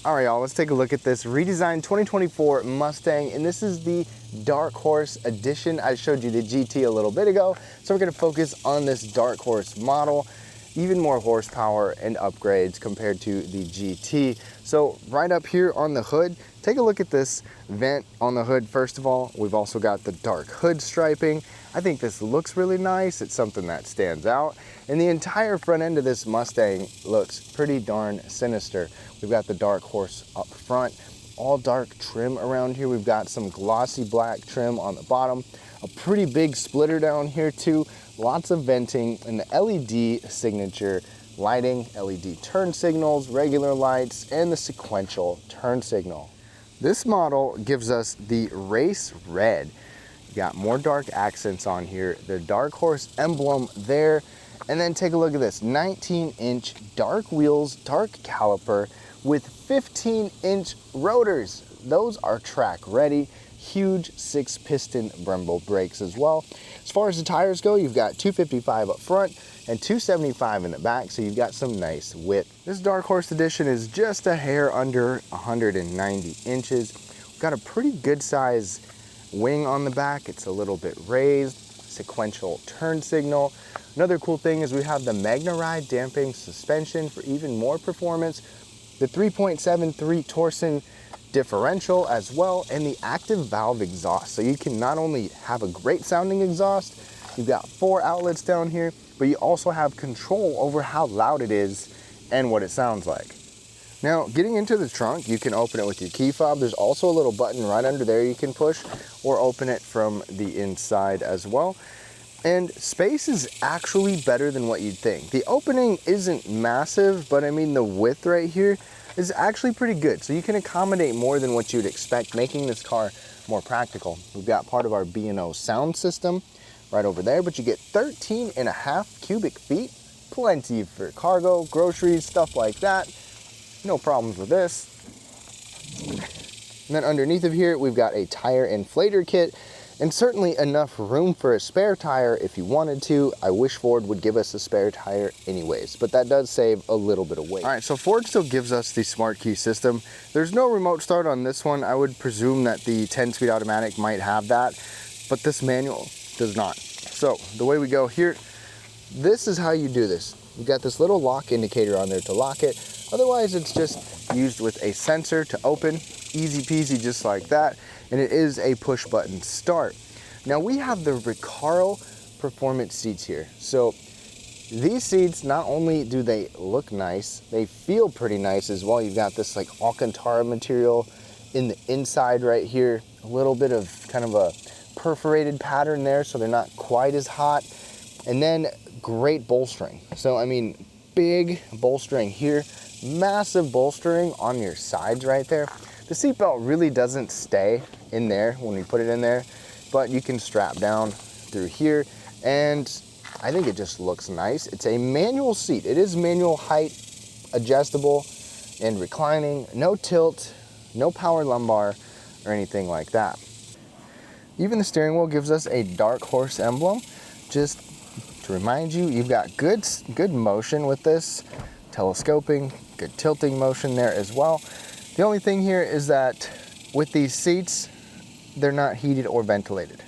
All right, y'all, let's take a look at this redesigned 2024 Mustang, and this is the Dark Horse edition. I showed you the GT a little bit ago, so we're gonna focus on this Dark Horse model. Even more horsepower and upgrades compared to the GT. So right up here on the hood, take a look at this vent on the hood. First of all, we've also got the dark hood striping. I think this looks really nice. It's something that stands out. And the entire front end of this Mustang looks pretty darn sinister. We've got the Dark Horse up front, all dark trim around here. We've got some glossy black trim on the bottom, a pretty big splitter down here too, lots of venting, and the LED signature lighting, LED turn signals, regular lights, and the sequential turn signal. This model gives us the race red. You got more dark accents on here, the Dark Horse emblem there, and then take a look at this 19-inch dark wheels, dark caliper with 15-inch rotors. Those are track ready. Huge 6-piston Brembo brakes as well. As far as the tires go, you've got 255 up front and 275 in the back, so you've got some nice width. This Dark Horse edition is just a hair under 190 inches. We've got a pretty good size wing on the back. It's a little bit raised, sequential turn signal. Another cool thing is we have the Magna-Ride damping suspension for even more performance, the 3.73 Torsen differential as well, and the active valve exhaust. So you can not only have a great sounding exhaust, you've got 4 outlets down here, but you also have control over how loud it is and what it sounds like. Now, getting into the trunk, you can open it with your key fob. There's also a little button right under there you can push or open it from the inside as well. And space is actually better than what you'd think. The opening isn't massive, but I mean the width right here is actually pretty good. So you can accommodate more than what you'd expect, making this car more practical. We've got part of our B&O sound system right over there, but you get 13.5 cubic feet, plenty for cargo, groceries, stuff like that. No problems with this. And then underneath of here, we've got a tire inflator kit, and certainly enough room for a spare tire if you wanted to. I wish Ford would give us a spare tire anyways, but that does save a little bit of weight. All right, so Ford still gives us the smart key system. There's no remote start on this one. I would presume that the 10-speed automatic might have that, but this manual does not. So the way we go here, this is how you do this. You got this little lock indicator on there to lock it. Otherwise, it's just used with a sensor to open. Easy peasy, just like that. And it is a push button start. Now we have the Recaro performance seats here. So these seats, not only do they look nice, they feel pretty nice as well. You've got this like Alcantara material in the inside right here. A little bit of kind of a perforated pattern there, so they're not quite as hot. And then great bolstering. So I mean, big bolstering here, massive bolstering on your sides right there. The seatbelt really doesn't stay in there when we put it in there, but you can strap down through here, and I think it just looks nice. It's a manual seat. It is manual height adjustable and reclining, no tilt, no power lumbar or anything like that. Even the steering wheel gives us a Dark Horse emblem. Just to remind you, you've got good motion with this, telescoping, good tilting motion there as well. The only thing here is that with these seats, they're not heated or ventilated.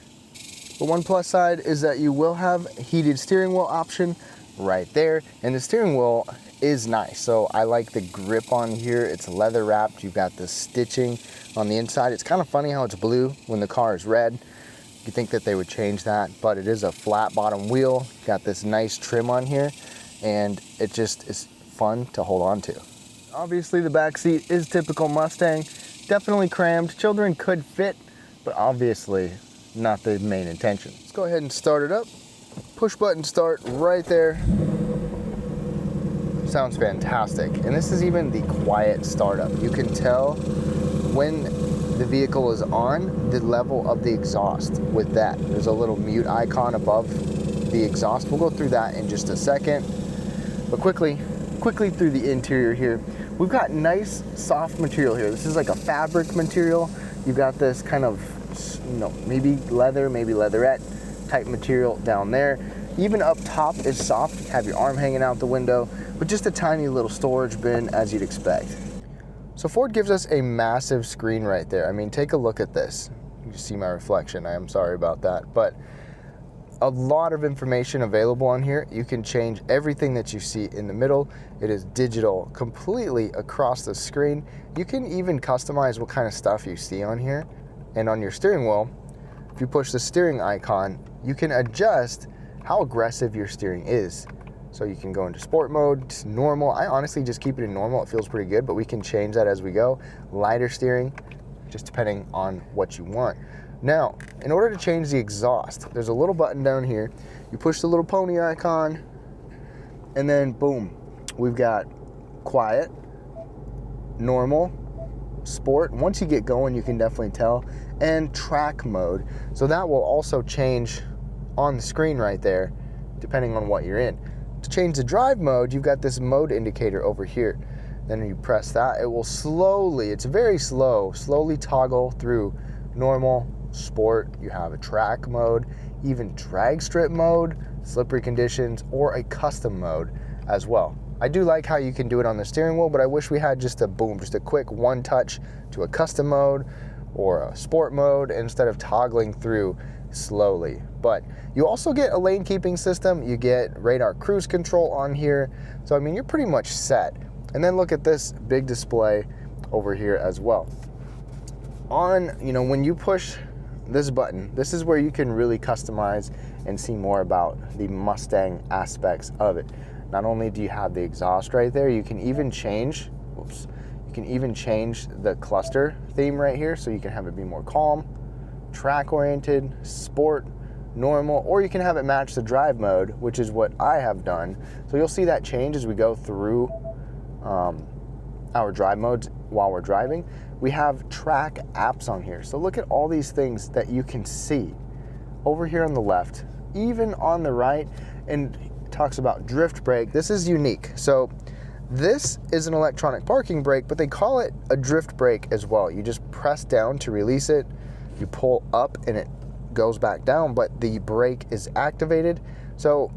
The one plus side is that you will have a heated steering wheel option right there, and the steering wheel is nice. So I like the grip on here. It's leather wrapped. You've got the stitching on the inside. It's kind of funny how it's blue when the car is red. You think that they would change that, but it is a flat bottom wheel. Got this nice trim on here, and it just is fun to hold on to. Obviously the back seat is typical Mustang, definitely crammed. Children could fit, but obviously not the main intention. Let's go ahead and start it up. Push button start right there. Sounds fantastic. And this is even the quiet startup. You can tell when the vehicle is on the level of the exhaust with that. There's a little mute icon above the exhaust. We'll go through that in just a second. But quickly through the interior here. We've got nice soft material here. This is like a fabric material. You've got this kind of, you know, maybe leather, maybe leatherette type material down there. Even up top is soft. You have your arm hanging out the window with just a tiny little storage bin as you'd expect. So Ford gives us a massive screen right there. I mean, take a look at this. You see my reflection. I am sorry about that, but a lot of information available on here. You can change everything that you see in the middle. It is digital completely across the screen. You can even customize what kind of stuff you see on here. And on your steering wheel, if you push the steering icon, you can adjust how aggressive your steering is. So you can go into sport mode, normal. I honestly just keep it in normal. It feels pretty good, but we can change that as we go. Lighter steering, just depending on what you want. Now, in order to change the exhaust, there's a little button down here. You push the little pony icon, and then boom, we've got quiet, normal, sport. Once you get going, you can definitely tell, and track mode. So that will also change on the screen right there, depending on what you're in. To change the drive mode, you've got this mode indicator over here. Then you press that, it will slowly, it's very slow, slowly toggle through normal, sport. You have a track mode, even drag strip mode, slippery conditions, or a custom mode as well. I do like how you can do it on the steering wheel, but I wish we had just a quick one touch to a custom mode or a sport mode instead of toggling through slowly. But you also get a lane keeping system, you get radar cruise control on here. So I mean, you're pretty much set. And then look at this big display over here as well. When you push this button, this is where you can really customize and see more about the Mustang aspects of it. Not only do you have the exhaust right there, you can even change, the cluster theme right here, so you can have it be more calm, track oriented, sport, normal, or you can have it match the drive mode, which is what I have done. So you'll see that change as we go through our drive modes while we're driving. We have track apps on here. So look at all these things that you can see over here on the left, even on the right, and it talks about drift brake. This is unique. So this is an electronic parking brake, but they call it a drift brake as well. You just press down to release it. You pull up and it goes back down, but the brake is activated. So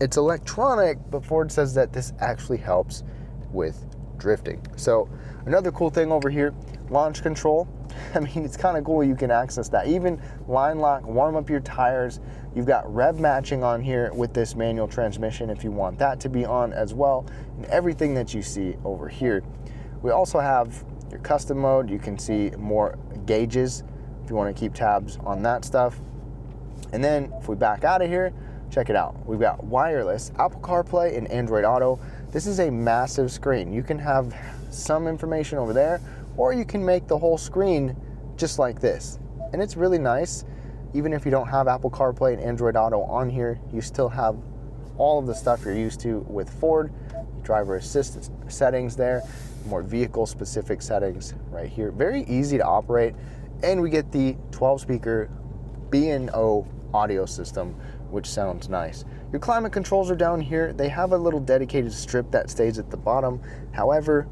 it's electronic, but Ford says that this actually helps with drifting. So another cool thing over here, launch control. I mean, it's kind of cool you can access that. Even line lock, warm up your tires. You've got rev matching on here with this manual transmission if you want that to be on as well, and everything that you see over here. We also have your custom mode. You can see more gauges if you want to keep tabs on that stuff. And then if we back out of here, check it out. We've got wireless, Apple CarPlay, and Android Auto. This is a massive screen. You can have some information over there, or you can make the whole screen just like this. And it's really nice. Even if you don't have Apple CarPlay and Android Auto on here, you still have all of the stuff you're used to with Ford. Driver assist settings there, more vehicle specific settings right here. Very easy to operate. And we get the 12 speaker B&O audio system, which sounds nice. Your climate controls are down here. They have a little dedicated strip that stays at the bottom. However,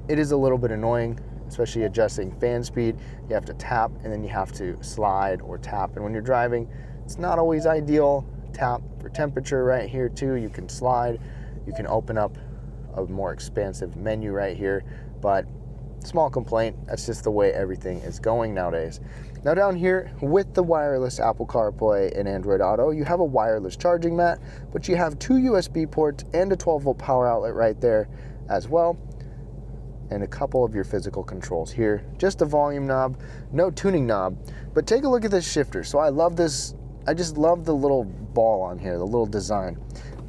it is a little bit annoying, especially adjusting fan speed. You have to tap and then you have to slide or tap. And when you're driving, it's not always ideal. Tap for temperature right here too. You can slide. You can open up a more expansive menu right here, but small complaint. That's just the way everything is going nowadays. Now down here with the wireless Apple CarPlay and Android Auto, you have a wireless charging mat, but you have 2 USB ports and a 12-volt power outlet right there as well, and a couple of your physical controls here. Just a volume knob, no tuning knob, but take a look at this shifter. So I love this. I just love the little ball on here, the little design.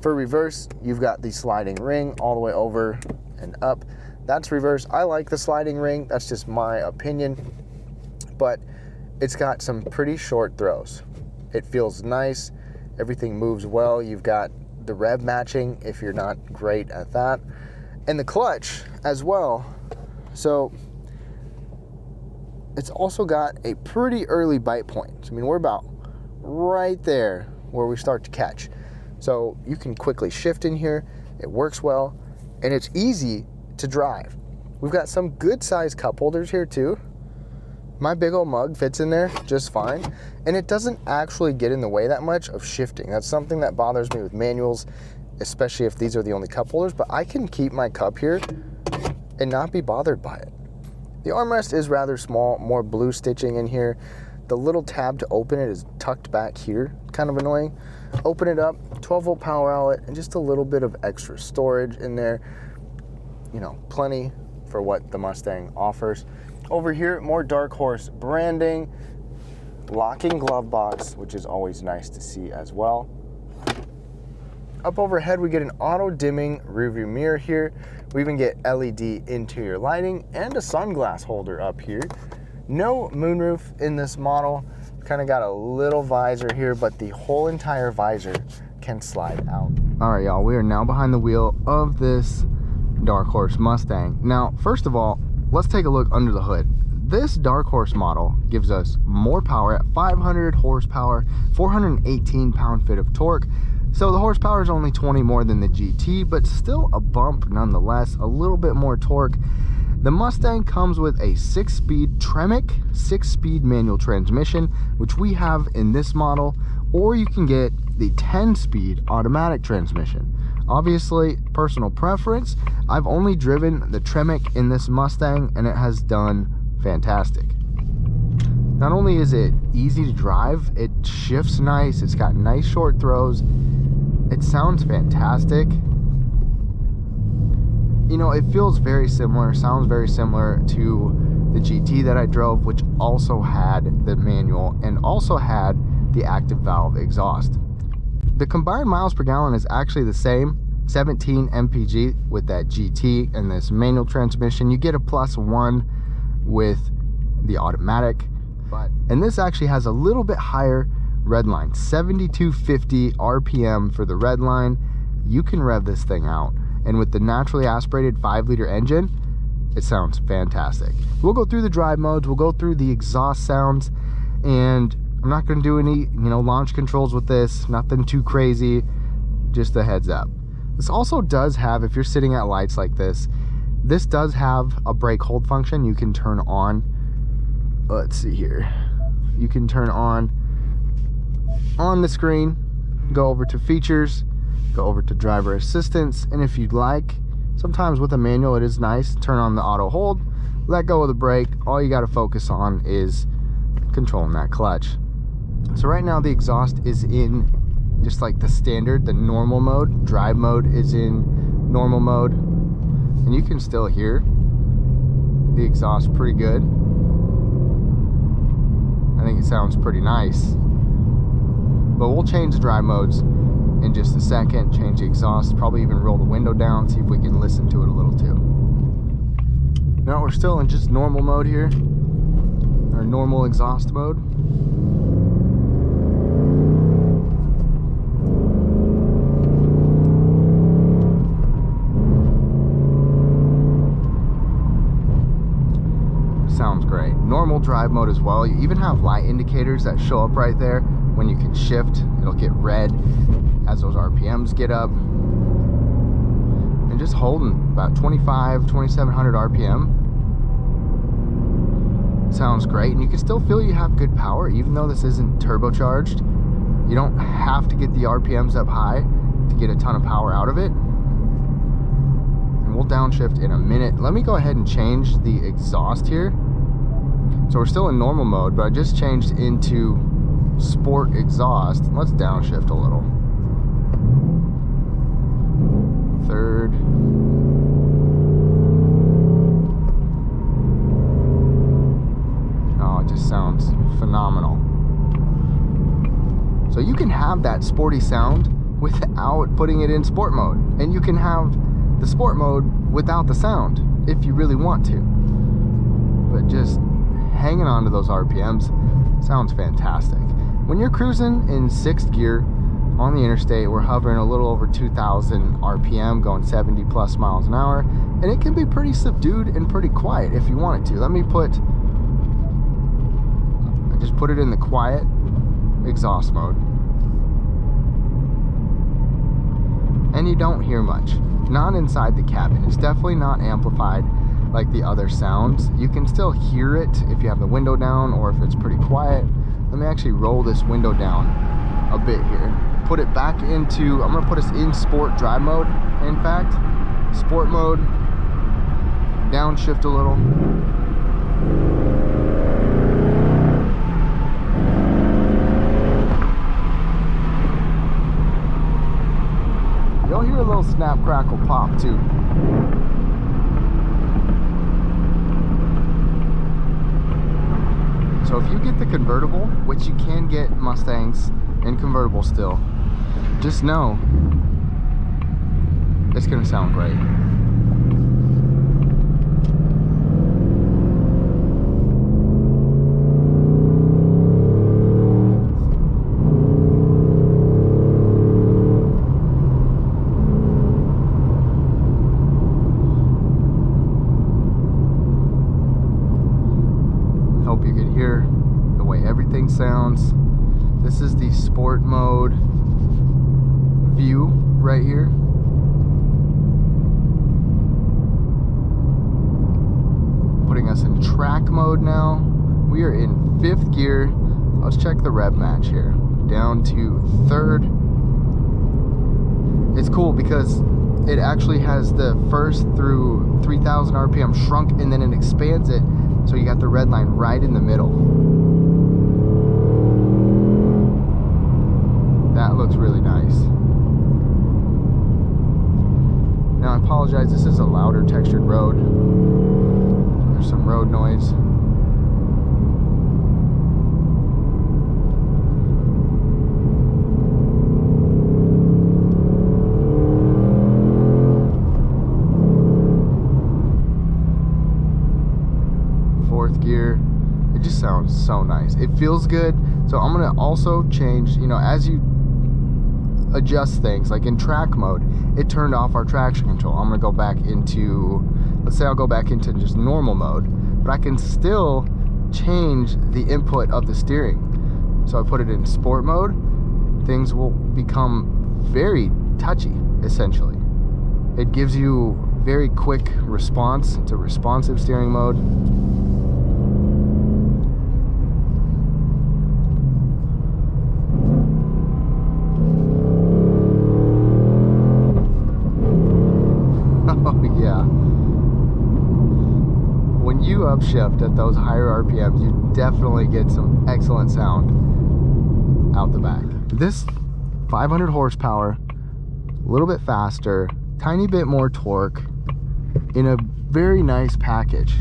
For reverse, you've got the sliding ring all the way over and up. That's reverse. I like the sliding ring. That's just my opinion, but it's got some pretty short throws. It feels nice. Everything moves well. You've got the rev matching if you're not great at that, and the clutch as well. So it's also got a pretty early bite point. I mean, we're about right there where we start to catch. So you can quickly shift in here. It works well, and it's easy to drive. We've got some good sized cup holders here too. My big old mug fits in there just fine, and it doesn't actually get in the way that much of shifting. That's something that bothers me with manuals, especially if these are the only cup holders, but I can keep my cup here and not be bothered by it. The armrest is rather small, more blue stitching in here. The little tab to open it is tucked back here, kind of annoying. Open it up, 12-volt power outlet, and just a little bit of extra storage in there. You know, plenty for what the Mustang offers. Over here, more Dark Horse branding, locking glove box, which is always nice to see as well. Up overhead, we get an auto dimming rearview mirror here. We even get LED interior lighting and a sunglass holder up here. No moonroof in this model. Kind of got a little visor here, but the whole entire visor can slide out. All right, y'all, we are now behind the wheel of this Dark Horse Mustang. Now, first of all, let's take a look under the hood. This Dark Horse model gives us more power at 500 horsepower, 418 pound-feet of torque. So the horsepower is only 20 more than the GT, but still a bump nonetheless, a little bit more torque. The Mustang comes with a 6-speed Tremec 6-speed manual transmission, which we have in this model, or you can get the 10-speed automatic transmission. Obviously, personal preference. I've only driven the Tremec in this Mustang, and it has done fantastic. Not only is it easy to drive, it shifts nice, it's got nice short throws, it sounds fantastic. You know, it feels very similar, sounds very similar to the GT that I drove, which also had the manual and also had the active valve exhaust. The combined miles per gallon is actually the same, 17 mpg with that GT and this manual transmission. You get a +1 with the automatic, and this actually has a little bit higher redline, 7250 RPM for the redline. You can rev this thing out, and with the naturally aspirated 5-liter engine, it sounds fantastic. We'll go through the drive modes, we'll go through the exhaust sounds, and I'm not going to do any, launch controls with this, nothing too crazy, just a heads up. This also does have, if you're sitting at lights like this does have a brake hold function. You can turn on, let's see here, you can turn on the screen, go over to features, go over to driver assistance, and if you'd like, sometimes with a manual it is nice, turn on the auto hold, let go of the brake. All you got to focus on is controlling that clutch. So right now the exhaust is in just like the standard, the normal mode. Drive mode is in normal mode, and you can still hear the exhaust pretty good. I think it sounds pretty nice, but we'll change the drive modes in just a second, change the exhaust, probably even roll the window down, see if we can listen to it a little too. Now we're still in just normal mode here, or normal exhaust mode. Sounds great. Normal drive mode as well. You even have light indicators that show up right there. When you can shift, it'll get red as those RPMs get up. And just holding about 2700 RPM. Sounds great, and you can still feel you have good power even though this isn't turbocharged. You don't have to get the RPMs up high to get a ton of power out of it. And we'll downshift in a minute. Let me go ahead and change the exhaust here. So we're still in normal mode, but I just changed into sport exhaust. Let's downshift a little. Third. Oh, it just sounds phenomenal. So you can have that sporty sound without putting it in sport mode, and you can have the sport mode without the sound if you really want to. But just hanging on to those RPMs sounds fantastic. When you're cruising in 6th gear on the interstate, we're hovering a little over 2,000 RPM, going 70 plus miles an hour, and it can be pretty subdued and pretty quiet if you want it to. I just put it in the quiet exhaust mode, and you don't hear much. Not inside the cabin. It's definitely not amplified like the other sounds. You can still hear it if you have the window down or if it's pretty quiet. Let me actually roll this window down a bit here. Put it back into, I'm gonna put us in sport drive mode, in fact. Sport mode, downshift a little. You'll hear a little snap, crackle, pop too. So if you get the convertible, which you can get Mustangs in convertible still, just know it's gonna sound great. Hope you can hear the way everything sounds. This is the sport mode view right here. Putting us in track mode now. We are in 5th gear. Let's check the rev match here. Down to 3rd. It's cool because it actually has the first through 3,000 RPM shrunk, and then it expands it, so you got the red line right in the middle. That looks really nice. Now I apologize, this is a louder textured road. There's some road noise. Gear, it just sounds so nice. It feels good. So I'm gonna also change, you know, as you adjust things, like in track mode, it turned off our traction control. I'm gonna go back into, let's say I'll go back into just normal mode, but I can still change the input of the steering. So I put it in sport mode, things will become very touchy, essentially. It gives you very quick response. It's a responsive steering mode. When you upshift at those higher RPMs, you definitely get some excellent sound out the back. This 500 horsepower, a little bit faster, tiny bit more torque in a very nice package.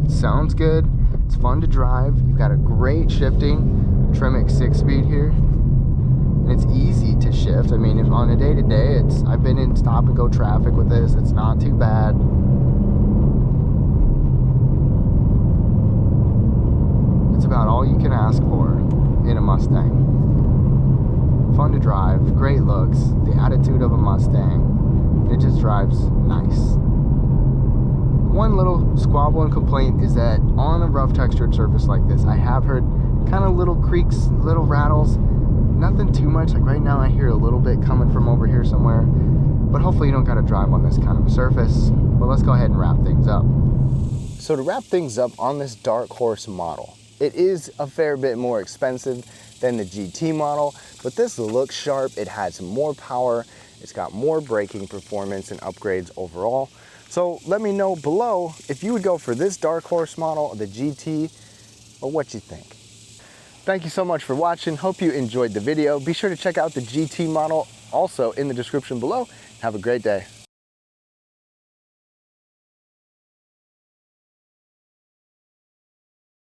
It sounds good, it's fun to drive, you've got a great shifting, Tremec 6-speed here, and it's easy to shift. I mean, if on a day-to-day, I've been in stop and go traffic with this, it's not too bad. It's about all you can ask for in a Mustang. Fun to drive, great looks, the attitude of a Mustang. It just drives nice. One little squabble and complaint is that on a rough textured surface like this, I have heard kind of little creaks, little rattles. Nothing too much. Like right now I hear a little bit coming from over here somewhere, but hopefully you don't got to drive on this kind of a surface. But let's go ahead and wrap things up. So to wrap things up on this Dark Horse model, it is a fair bit more expensive than the GT model, but this looks sharp. It has more power. It's got more braking performance and upgrades overall. So let me know below if you would go for this Dark Horse model, the GT, or what you think. Thank you so much for watching. Hope you enjoyed the video. Be sure to check out the GT model also in the description below. Have a great day.